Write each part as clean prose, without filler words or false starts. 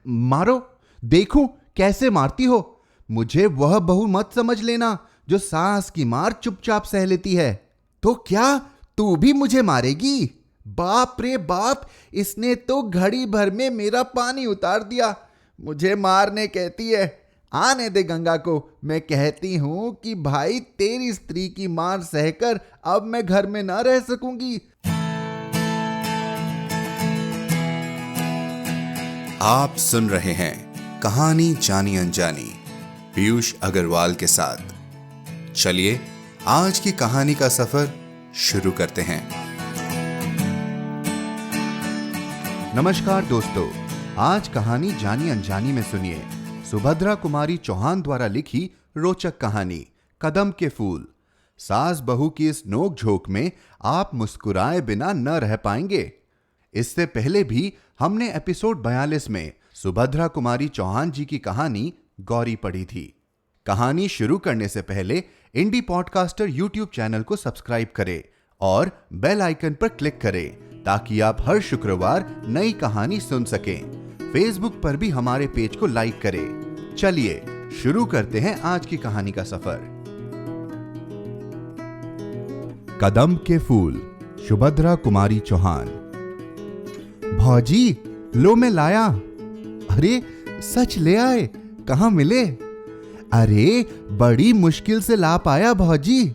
मारो, देखूं कैसे मारती हो। मुझे वह बहू मत समझ लेना जो सास की मार चुपचाप सह लेती है। तो क्या तू भी मुझे मारेगी? बाप रे बाप, इसने तो घड़ी भर में मेरा पानी उतार दिया। मुझे मारने कहती है। आने दे गंगा को। मैं कहती हूं कि भाई तेरी स्त्री की मार सहकर अब मैं घर में ना रह सकूंगी। आप सुन रहे हैं कहानी जानी अनजानी पीयूष अग्रवाल के साथ। चलिए आज की कहानी का सफर शुरू करते हैं। नमस्कार दोस्तों, आज कहानी जानी अनजानी में सुनिए सुभद्रा कुमारी चौहान द्वारा लिखी रोचक कहानी कदम के फूल। सास बहू की इस नोक झोंक में आप मुस्कुराए बिना न रह पाएंगे। इससे पहले भी हमने एपिसोड 42 में सुभद्रा कुमारी चौहान जी की कहानी गौरी पढ़ी थी। कहानी शुरू करने से पहले इंडी पॉडकास्टर यूट्यूब चैनल को सब्सक्राइब करें और बेल आइकन पर क्लिक करें ताकि आप हर शुक्रवार नई कहानी सुन सकें। फेसबुक पर भी हमारे पेज को लाइक करें। चलिए शुरू करते हैं आज की कहानी का सफर। कदम के फूल, सुभद्रा कुमारी चौहान। भौजी, लो मैं लाया। अरे सच ले आए? कहां मिले? अरे बड़ी मुश्किल से ला पाया भौजी।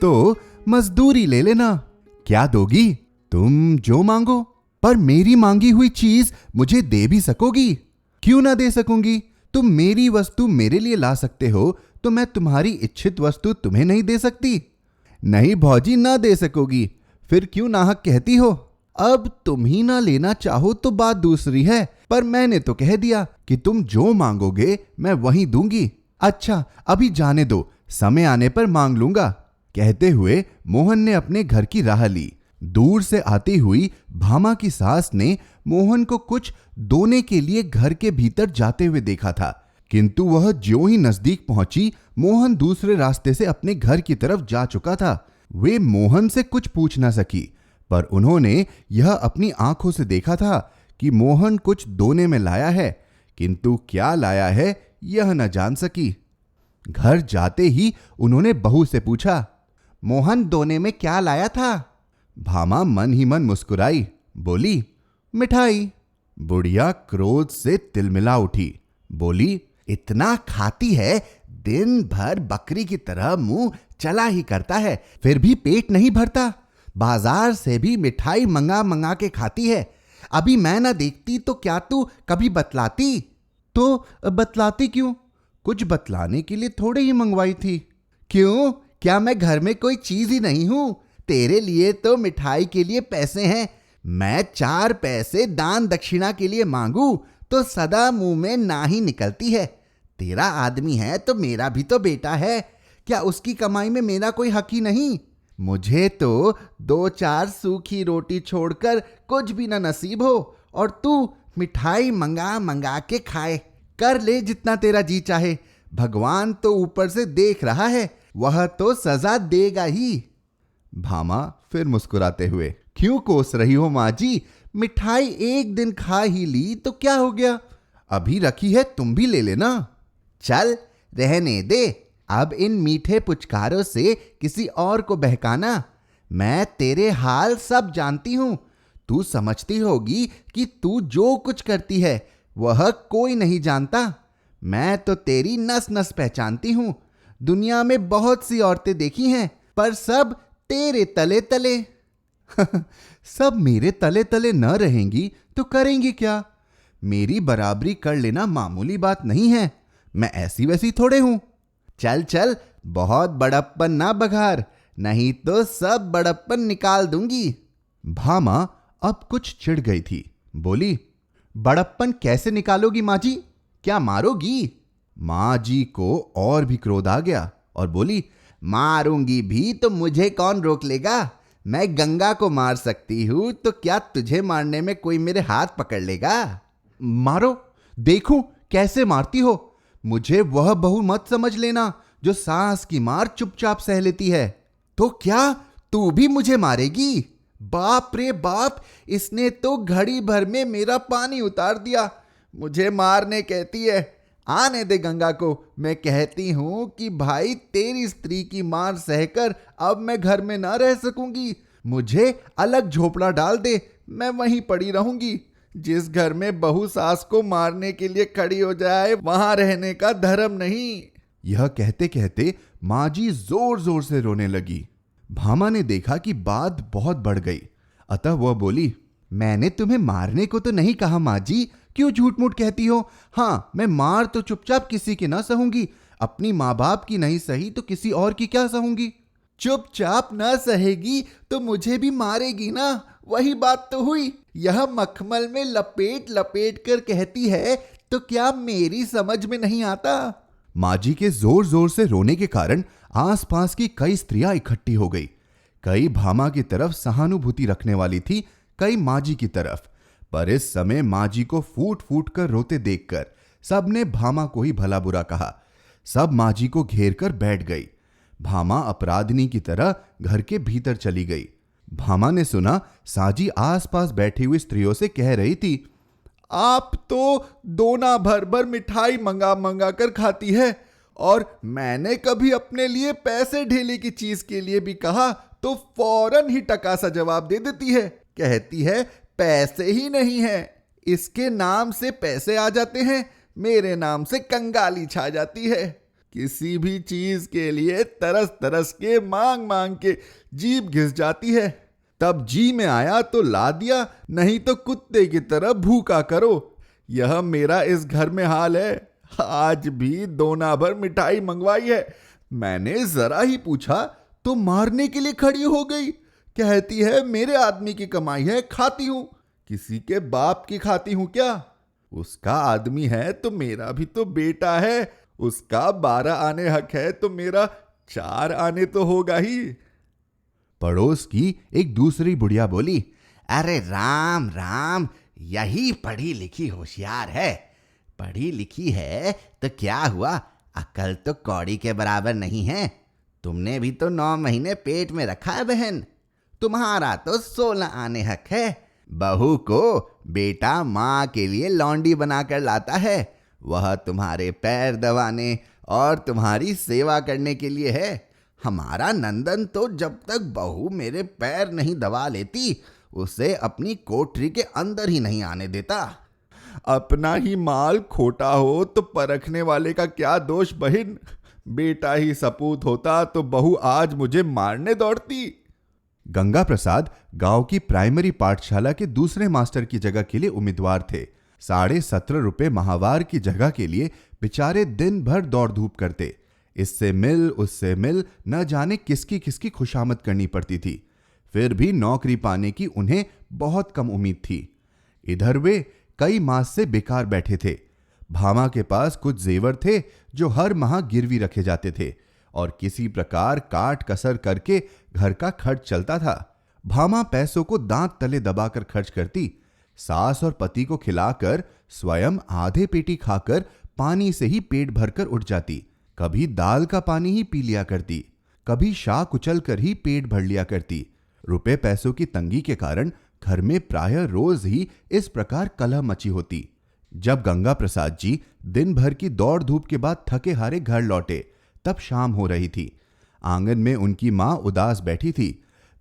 तो मजदूरी ले लेना। क्या दोगी? तुम जो मांगो, पर मेरी मांगी हुई चीज मुझे दे भी सकोगी? क्यों ना दे सकूंगी? तुम मेरी वस्तु मेरे लिए ला सकते हो, तो मैं तुम्हारी इच्छित वस्तु तुम्हें नहीं दे सकती? नहीं भौजी, ना दे सकोगी। फिर क्यों नाहक कहती हो? अब तुम ही ना लेना चाहो तो बात दूसरी है, पर मैंने तो कह दिया कि तुम जो मांगोगे मैं वही दूंगी। अच्छा अभी जाने दो, समय आने पर मांग लूंगा। कहते हुए मोहन ने अपने घर की राह ली। दूर से आती हुई भामा की सास ने मोहन को कुछ दोने के लिए घर के भीतर जाते हुए देखा था, किंतु वह ज्यों ही नजदीक पहुंची, मोहन दूसरे रास्ते से अपने घर की तरफ जा चुका था। वे मोहन से कुछ पूछ न सकी, पर उन्होंने यह अपनी आंखों से देखा था कि मोहन कुछ दोने में लाया है, किंतु क्या लाया है यह न जान सकी। घर जाते ही उन्होंने बहू से पूछा, मोहन दोने में क्या लाया था? भामा मन ही मन मुस्कुराई, बोली, मिठाई। बुढ़िया क्रोध से तिलमिला उठी, बोली, इतना खाती है, दिन भर बकरी की तरह मुंह चला ही करता है, फिर भी पेट नहीं भरता। बाजार से भी मिठाई मंगा मंगा के खाती है। अभी मैं ना देखती तो क्या तू कभी बतलाती? तो बतलाती क्यों? कुछ बतलाने के लिए थोड़े ही मंगवाई थी। क्यों, क्या मैं घर में कोई चीज ही नहीं हूं? तेरे लिए तो मिठाई के लिए पैसे हैं। मैं 4 पैसे दान दक्षिणा के लिए मांगू तो सदा मुंह में ना ही निकलती है। तेरा आदमी है तो मेरा भी तो बेटा है, क्या उसकी कमाई में मेरा कोई हक ही नहीं? मुझे तो 2-4 सूखी रोटी छोड़कर कुछ भी ना नसीब हो, और तू मिठाई मंगा मंगा के खाए। कर ले जितना तेरा जी चाहे, भगवान तो ऊपर से देख रहा है, वह तो सजा देगा ही। भामा फिर मुस्कुराते हुए, क्यों कोस रही हो माँ जी? मिठाई एक दिन खा ही ली तो क्या हो गया? अभी रखी है, तुम भी ले लेना। चल रहने दे, अब इन मीठे पुचकारों से किसी और को बहकाना। मैं तेरे हाल सब जानती हूं। तू समझती होगी कि तू जो कुछ करती है वह कोई नहीं जानता। मैं तो तेरी नस नस पहचानती हूं। दुनिया में बहुत सी औरतें देखी हैं, पर सब तेरे तले तले। सब मेरे तले तले न रहेंगी तो करेंगी क्या? मेरी बराबरी कर लेना मामूली बात नहीं है। मैं ऐसी वैसी थोड़े हूं। चल चल, बहुत बड़प्पन ना बघार, नहीं तो सब बड़प्पन निकाल दूंगी। भामा अब कुछ चिढ़ गई थी, बोली, बड़प्पन कैसे निकालोगी माँ जी? क्या मारोगी? माँ जी को और भी क्रोध आ गया और बोली, मारूंगी भी तो मुझे कौन रोक लेगा? मैं गंगा को मार सकती हूं, तो क्या तुझे मारने में कोई मेरे हाथ पकड़ लेगा? मारो, देखूं कैसे मारती हो। मुझे वह बहू मत समझ लेना जो सास की मार चुपचाप सह लेती है। तो क्या तू भी मुझे मारेगी? बाप रे बाप, इसने तो घड़ी भर में मेरा पानी उतार दिया। मुझे मारने कहती है। आने दे गंगा को। मैं कहती हूँ कि भाई तेरी स्त्री की मार सहकर अब मैं घर में ना रह सकूंगी। मुझे अलग झोपड़ा डाल दे, मैं वहीं पड़ी रहूंगी। जिस घर में बहू सास को मारने के लिए खड़ी हो जाए वहां रहने का धर्म नहीं। यह कहते कहते माँ जी जोर जोर से रोने लगी। भामा ने देखा कि बात बहुत बढ़ गई, अतः वह बोली, मैंने तुम्हें मारने को तो नहीं कहा माँ जी, क्यों झूठ मूठ कहती हो? हाँ, मैं मार तो चुपचाप किसी की ना सहूंगी, अपनी माँ बाप की नहीं सही तो किसी और की क्या सहूंगी? चुपचाप ना सहेगी तो मुझे भी मारेगी ना, वही बात तो हुई। यह मखमल में लपेट लपेट कर कहती है तो क्या मेरी समझ में नहीं आता? माँ जी के जोर जोर से रोने के कारण आसपास की कई स्त्रियां इकट्ठी हो गई। कई भामा की तरफ सहानुभूति रखने वाली थी, कई माँ जी की तरफ। पर इस समय माँ जी को फूट फूट कर रोते देखकर सबने भामा को ही भला बुरा कहा। सब माँ जी को घेर कर बैठ गई। भामा अपराधिनी की तरह घर के भीतर चली गई। भामा ने सुना साजी आसपास बैठी हुई स्त्रियों से कह रही थी, आप तो दोना भर भर मिठाई मंगा मंगा कर खाती है, और मैंने कभी अपने लिए पैसे ढेले की चीज के लिए भी कहा तो फौरन ही टका सा जवाब दे देती है। कहती है पैसे ही नहीं है, इसके नाम से पैसे आ जाते हैं, मेरे नाम से कंगाली छा जाती है। किसी भी चीज के लिए तरस तरस के मांग मांग के जीभ घिस जाती है। तब जी में आया तो ला दिया, नहीं तो कुत्ते की तरह भूखा करो। यह मेरा इस घर में हाल है। आज भी दोना भर मिठाई मंगवाई है, मैंने जरा ही पूछा तो मारने के लिए खड़ी हो गई। कहती है मेरे आदमी की कमाई है, खाती हूं। किसी के बाप की खाती हूं क्या? उसका आदमी है तो मेरा भी तो बेटा है, उसका 12 आने हक है तो मेरा 4 आने तो होगा ही। पड़ोस की एक दूसरी बुढ़िया बोली, अरे राम राम, यही पढ़ी लिखी होशियार है। पढ़ी लिखी है तो क्या हुआ, अकल तो कौड़ी के बराबर नहीं है। तुमने भी तो 9 महीने पेट में रखा है बहन, तुम्हारा तो 16 आने हक है। बहू को बेटा माँ के लिए लौंडी बनाकर लाता है, वह तुम्हारे पैर दबाने और तुम्हारी सेवा करने के लिए है। हमारा नंदन तो जब तक बहू मेरे पैर नहीं दबा लेती उसे अपनी कोठरी के अंदर ही नहीं आने देता। अपना ही माल खोटा हो तो परखने वाले का क्या दोष बहन? बेटा ही सपूत होता तो बहू आज मुझे मारने दौड़ती। गंगा प्रसाद गांव की प्राइमरी पाठशाला के दूसरे मास्टर की जगह के लिए उम्मीदवार थे। 17.5 रुपए माहवार की जगह के लिए बेचारे दिन भर दौड़ धूप करते। इससे मिल उससे मिल, न जाने किसकी किसकी खुशामद करनी पड़ती थी। फिर भी नौकरी पाने की उन्हें बहुत कम उम्मीद थी। इधर वे कई मास से बेकार बैठे थे। भामा के पास कुछ जेवर थे जो हर माह गिरवी रखे जाते थे और किसी प्रकार काट कसर करके घर का खर्च चलता था। भामा पैसों को दांत तले दबाकर खर्च करती। सास और पति को खिलाकर स्वयं आधे पेटी खाकर पानी से ही पेट भरकर उठ जाती। कभी दाल का पानी ही पी लिया करती, कभी शाह कुचल कर ही पेट भर लिया करती। रुपए पैसों की तंगी के कारण घर में प्रायः रोज ही इस प्रकार कलह मची होती। जब गंगा प्रसाद जी दिन भर की दौड़ धूप के बाद थके हारे घर लौटे तब शाम हो रही थी। आंगन में उनकी मां उदास बैठी थी।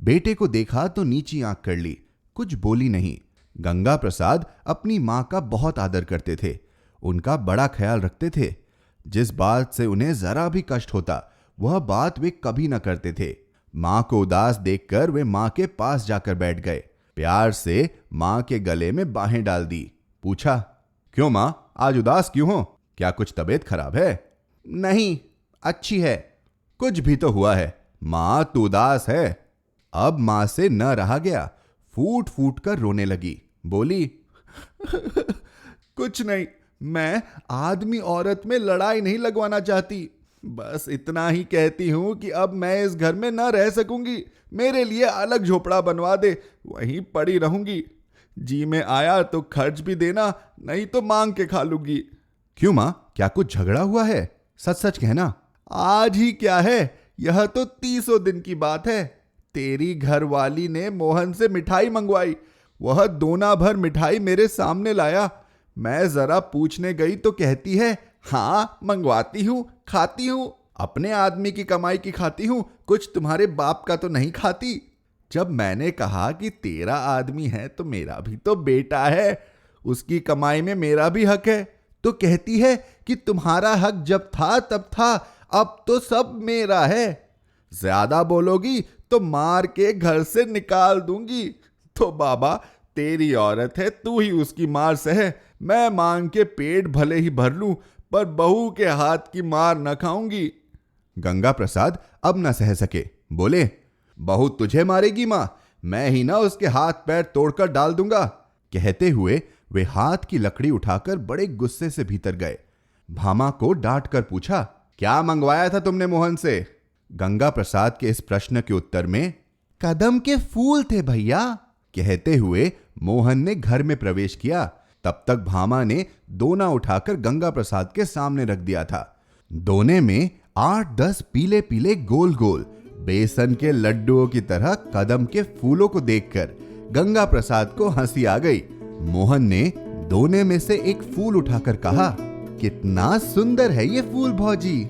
बेटे को देखा तो नीची आंख कर ली, कुछ बोली नहीं। गंगा प्रसाद अपनी मां का बहुत आदर करते थे, उनका बड़ा ख्याल रखते थे। जिस बात से उन्हें जरा भी कष्ट होता वह बात वे कभी न करते थे। मां को उदास देखकर वे मां के पास जाकर बैठ गए। प्यार से मां के गले में बाहें डाल दी। पूछा, क्यों मां, आज उदास क्यों हो? क्या कुछ तबीयत खराब है? नहीं, अच्छी है। कुछ भी तो हुआ है। मां तू उदास है। अब मां से न रहा गया, फूट फूट कर रोने लगी। बोली, कुछ नहीं, मैं आदमी औरत में लड़ाई नहीं लगवाना चाहती, बस इतना ही कहती हूं कि अब मैं इस घर में न रह सकूंगी। मेरे लिए अलग झोपड़ा बनवा दे, वहीं पड़ी रहूंगी। जी में आया तो खर्च भी देना, नहीं तो मांग के खा लूंगी। क्यों मां, क्या कुछ झगड़ा हुआ है? सच सच कहना। आज ही क्या है, यह तो 30 दिन की बात है। तेरी घरवाली ने मोहन से मिठाई मंगवाई, वह दोना भर मिठाई मेरे सामने लाया। मैं जरा पूछने गई तो कहती है हाँ मंगवाती हूँ, खाती हूँ, अपने आदमी की कमाई की खाती हूँ, कुछ तुम्हारे बाप का तो नहीं खाती। जब मैंने कहा कि तेरा आदमी है तो मेरा भी तो बेटा है, उसकी कमाई में मेरा भी हक है, तो कहती है कि तुम्हारा हक जब था तब था, अब तो सब मेरा है। ज्यादा बोलोगी तो मार के घर से निकाल दूंगी। तो बाबा तेरी औरत है, तू ही उसकी मार सहे। मैं मांग के पेट भले ही भर लूं, पर बहू के हाथ की मार न खाऊंगी। गंगा प्रसाद अब न सह सके, बोले बहू तुझे मारेगी मां, मैं ही ना उसके हाथ पैर तोड़कर डाल दूंगा। कहते हुए वे हाथ की लकड़ी उठाकर बड़े गुस्से से भीतर गए। भामा को डांट कर पूछा, क्या मंगवाया था तुमने मोहन से? गंगा प्रसाद के इस प्रश्न के उत्तर में कदम के फूल थे भैया, कहते हुए मोहन ने घर में प्रवेश किया। तब तक भामा ने दोना उठाकर गंगा प्रसाद के सामने रख दिया था। दोने में 8-10 पीले पीले गोल गोल बेसन के लड्डुओं की तरह कदम के फूलों को देखकर गंगा प्रसाद को हंसी आ गई। मोहन ने दोने में से एक फूल उठाकर कहा, कितना सुंदर है ये फूल भौजी।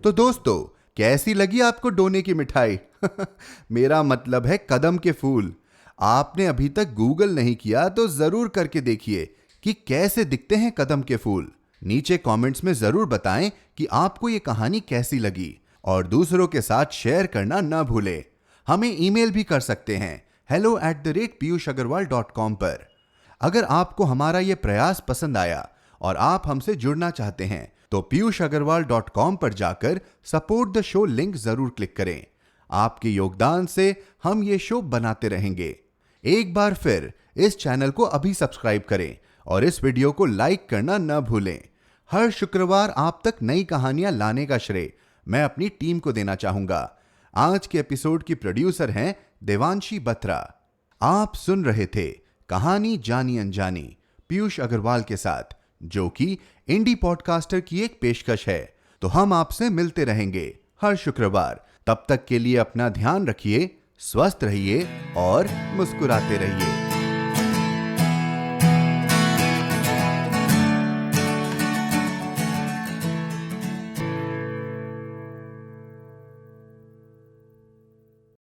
तो दोस्तों, कैसी लगी आपको डोने की मिठाई? मेरा मतलब है कदम के फूल। आपने अभी तक गूगल नहीं किया तो जरूर करके देखिए कि कैसे दिखते हैं कदम के फूल। नीचे कमेंट्स में जरूर बताएं कि आपको ये कहानी कैसी लगी, और दूसरों के साथ शेयर करना ना भूलें। हमें ईमेल भी कर सकते हैं hello@piyushagarwal.com पर। अगर आपको हमारा ये प्रयास पसंद आया और आप हमसे जुड़ना चाहते हैं तो piyushagarwal.com पर जाकर सपोर्ट द शो लिंक जरूर क्लिक करें। आपके योगदान से हम ये शो बनाते रहेंगे। एक बार फिर इस चैनल को अभी सब्सक्राइब करें और इस वीडियो को लाइक करना न भूलें। हर शुक्रवार आप तक नई कहानियां लाने का श्रेय मैं अपनी टीम को देना चाहूंगा। आज के एपिसोड की प्रोड्यूसर हैं देवांशी बत्रा। आप सुन रहे थे कहानी जानी अनजानी पीयूष अग्रवाल के साथ, जो कि इंडी पॉडकास्टर की एक पेशकश है। तो हम आपसे मिलते रहेंगे हर शुक्रवार। तब तक के लिए अपना ध्यान रखिए, स्वस्थ रहिए और मुस्कुराते रहिए।